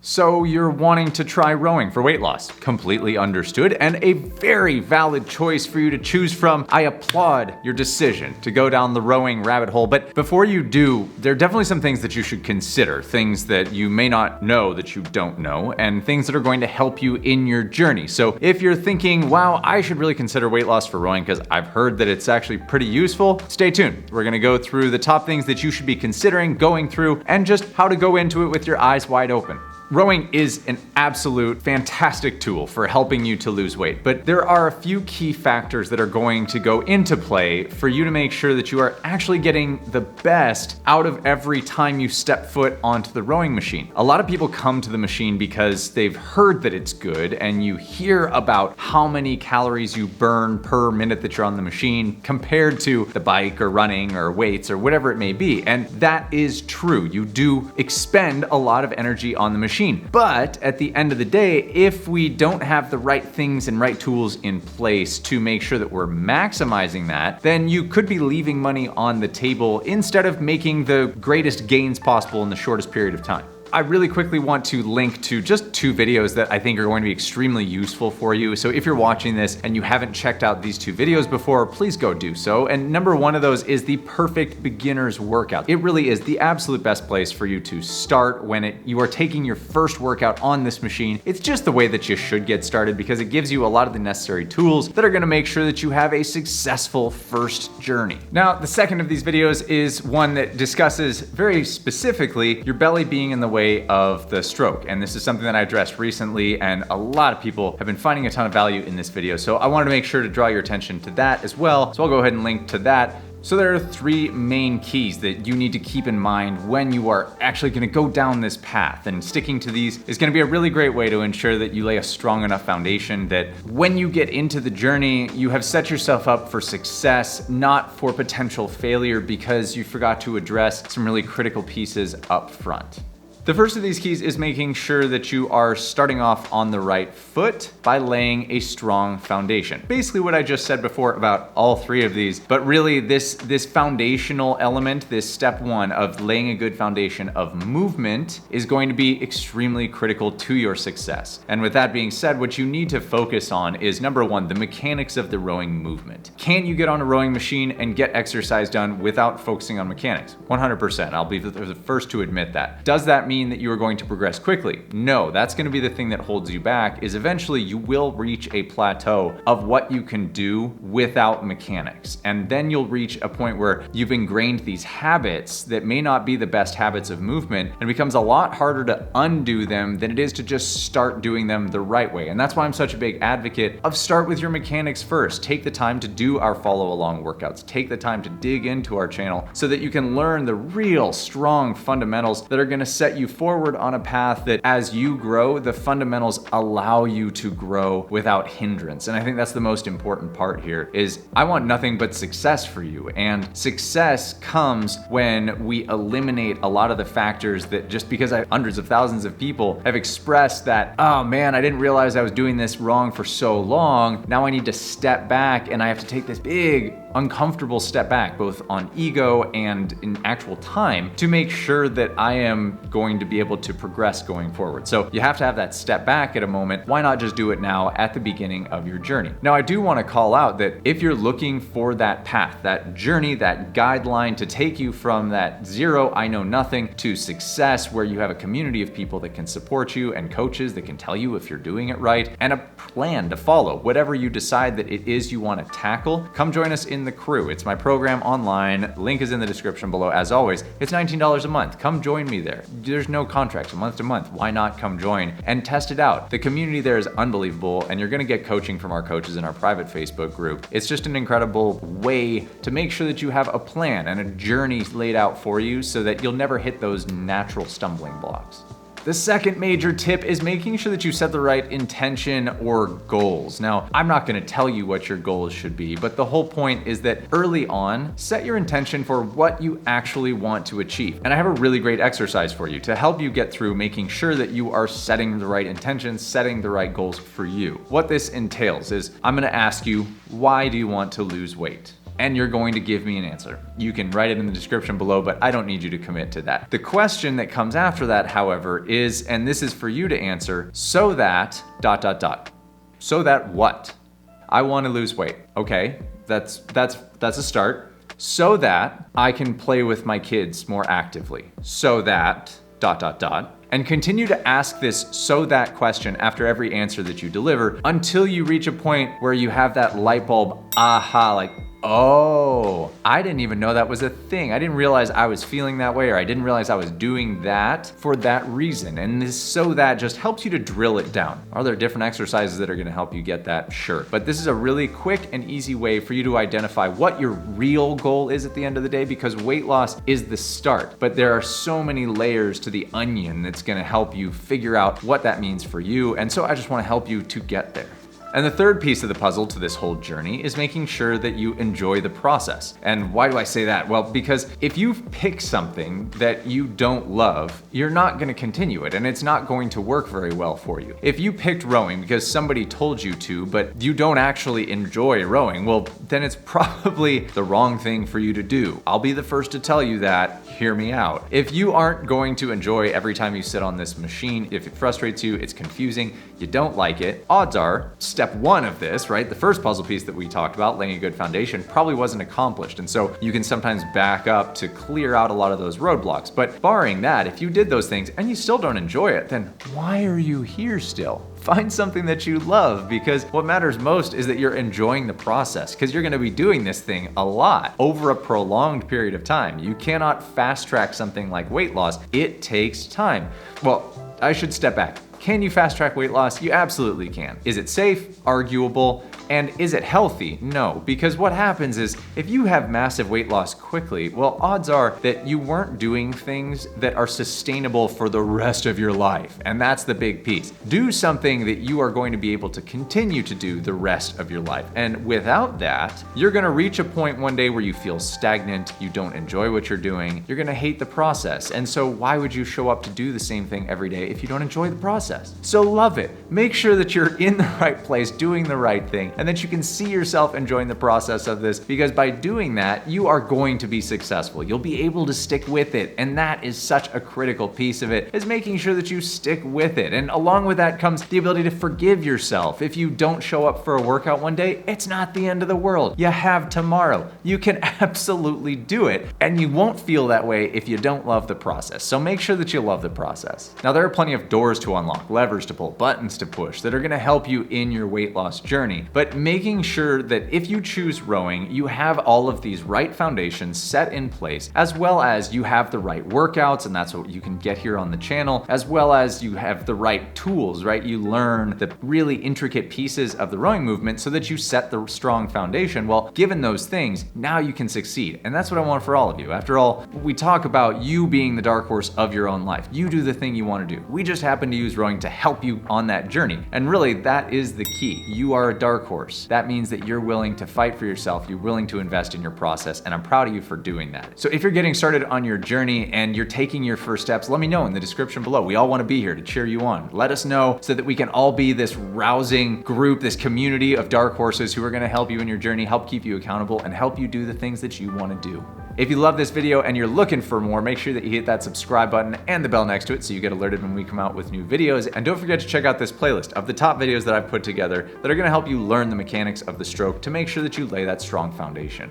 So you're wanting to try rowing for weight loss. Completely understood, and a very valid choice for you to choose from. I applaud your decision to go down the rowing rabbit hole, but before you do, there are definitely some things that you should consider, things that you may not know that you don't know, and things that are going to help you in your journey. So if you're thinking, wow, I should really consider weight loss for rowing because I've heard that it's actually pretty useful, stay tuned. We're gonna go through the top things that you should be considering going through and just how to go into it with your eyes wide open. Rowing is an absolute fantastic tool for helping you to lose weight, but there are a few key factors that are going to go into play for you to make sure that you are actually getting the best out of every time you step foot onto the rowing machine. A lot of people come to the machine because they've heard that it's good, and you hear about how many calories you burn per minute that you're on the machine compared to the bike or running or weights or whatever it may be. And that is true. You do expend a lot of energy on the machine. But at the end of the day, if we don't have the right things and right tools in place to make sure that we're maximizing that, then you could be leaving money on the table instead of making the greatest gains possible in the shortest period of time. I really quickly want to link to just 2 videos that I think are going to be extremely useful for you. So if you're watching this and you haven't checked out these 2 videos before, please go do so. And number 1 of those is the perfect beginner's workout. It really is the absolute best place for you to start when you are taking your first workout on this machine. It's just the way that you should get started because it gives you a lot of the necessary tools that are going to make sure that you have a successful first journey. Now, the second of these videos is one that discusses very specifically your belly being in the way of the stroke. And this is something that I addressed recently, and a lot of people have been finding a ton of value in this video. So I wanted to make sure to draw your attention to that as well. So I'll go ahead and link to that. So there are 3 main keys that you need to keep in mind when you are actually gonna go down this path. And sticking to these is gonna be a really great way to ensure that you lay a strong enough foundation that when you get into the journey, you have set yourself up for success, not for potential failure because you forgot to address some really critical pieces up front. The first of these keys is making sure that you are starting off on the right foot by laying a strong foundation. Basically what I just said before about all 3 of these, but really this foundational element, this step 1 of laying a good foundation of movement is going to be extremely critical to your success. And with that being said, what you need to focus on is number 1, the mechanics of the rowing movement. Can you get on a rowing machine and get exercise done without focusing on mechanics? 100%, I'll be the first to admit that. Does that mean that you are going to progress quickly? No, that's going to be the thing that holds you back, is eventually you will reach a plateau of what you can do without mechanics. And then you'll reach a point where you've ingrained these habits that may not be the best habits of movement, and it becomes a lot harder to undo them than it is to just start doing them the right way. And that's why I'm such a big advocate of start with your mechanics first. Take the time to do our follow along workouts. Take the time to dig into our channel so that you can learn the real strong fundamentals that are going to set you forward on a path that as you grow, the fundamentals allow you to grow without hindrance. And I think that's the most important part here is I want nothing but success for you. And success comes when we eliminate a lot of the factors that just because hundreds of thousands of people have expressed that, oh man, I didn't realize I was doing this wrong for so long. Now I need to step back and I have to take this big uncomfortable step back, both on ego and in actual time, to make sure that I am going to be able to progress going forward. So you have to have that step back at a moment. Why not just do it now at the beginning of your journey? Now, I do want to call out that if you're looking for that path, that journey, that guideline to take you from that 0, I know nothing, to success, where you have a community of people that can support you and coaches that can tell you if you're doing it right, and a plan to follow, whatever you decide that it is you want to tackle, come join us in the crew. It's my program online. Link is in the description below. As always, it's $19 a month. Come join me there. There's no contracts, month to month. Why not come join and test it out? The community there is unbelievable, and you're going to get coaching from our coaches in our private Facebook group. It's just an incredible way to make sure that you have a plan and a journey laid out for you so that you'll never hit those natural stumbling blocks. The second major tip is making sure that you set the right intention or goals. Now, I'm not going to tell you what your goals should be, but the whole point is that early on, set your intention for what you actually want to achieve. And I have a really great exercise for you to help you get through making sure that you are setting the right intentions, setting the right goals for you. What this entails is I'm going to ask you, why do you want to lose weight? and you're going to give me an answer. You can write it in the description below, but I don't need you to commit to that. The question that comes after that, however, is, and this is for you to answer, so that ... So that what? I want to lose weight. Okay, that's a start. So that I can play with my kids more actively. So that ... And continue to ask this so that question after every answer that you deliver until you reach a point where you have that light bulb aha, like, oh, I didn't even know that was a thing. I didn't realize I was feeling that way, or I didn't realize I was doing that for that reason. And this so that just helps you to drill it down. Are there different exercises that are gonna help you get that? Sure. But this is a really quick and easy way for you to identify what your real goal is at the end of the day, because weight loss is the start. But there are so many layers to the onion that's gonna help you figure out what that means for you. And so I just wanna help you to get there. And the third piece of the puzzle to this whole journey is making sure that you enjoy the process. And why do I say that? Well, because if you pick something that you don't love, you're not gonna continue it, and it's not going to work very well for you. If you picked rowing because somebody told you to, but you don't actually enjoy rowing, well, then it's probably the wrong thing for you to do. I'll be the first to tell you that. Hear me out. If you aren't going to enjoy every time you sit on this machine, if it frustrates you, it's confusing, you don't like it, odds are, step one of this, right? The first puzzle piece that we talked about, laying a good foundation, probably wasn't accomplished. And so you can sometimes back up to clear out a lot of those roadblocks. But barring that, if you did those things and you still don't enjoy it, then why are you here still? Find something that you love, because what matters most is that you're enjoying the process, because you're gonna be doing this thing a lot over a prolonged period of time. You cannot fast track something like weight loss. It takes time. Well, I should step back. Can you fast track weight loss? You absolutely can. Is it safe? Arguable. And is it healthy? No, because what happens is if you have massive weight loss quickly, well, odds are that you weren't doing things that are sustainable for the rest of your life. And that's the big piece. Do something that you are going to be able to continue to do the rest of your life. And without that, you're gonna reach a point one day where you feel stagnant, you don't enjoy what you're doing, you're gonna hate the process. And so why would you show up to do the same thing every day if you don't enjoy the process? So love it. Make sure that you're in the right place, doing the right thing, and that you can see yourself enjoying the process of this, because by doing that, you are going to be successful. You'll be able to stick with it, and that is such a critical piece of it, is making sure that you stick with it. And along with that comes the ability to forgive yourself. If you don't show up for a workout one day, it's not the end of the world. You have tomorrow. You can absolutely do it, and you won't feel that way if you don't love the process. So make sure that you love the process. Now, there are plenty of doors to unlock, levers to pull, buttons to push that are gonna help you in your weight loss journey, but making sure that if you choose rowing, you have all of these right foundations set in place, as well as you have the right workouts, and that's what you can get here on the channel, as well as you have the right tools, right? You learn the really intricate pieces of the rowing movement so that you set the strong foundation. Well, given those things, now you can succeed. And that's what I want for all of you. After all, we talk about you being the dark horse of your own life. You do the thing you want to do. We just happen to use rowing to help you on that journey. And really, that is the key. You are a dark horse. That means that you're willing to fight for yourself, you're willing to invest in your process, and I'm proud of you for doing that. So if you're getting started on your journey and you're taking your first steps, let me know in the description below. We all want to be here to cheer you on. Let us know so that we can all be this rousing group, this community of dark horses who are going to help you in your journey, help keep you accountable, and help you do the things that you want to do. If you love this video and you're looking for more, make sure that you hit that subscribe button and the bell next to it so you get alerted when we come out with new videos. And don't forget to check out this playlist of the top videos that I've put together that are gonna help you learn the mechanics of the stroke to make sure that you lay that strong foundation.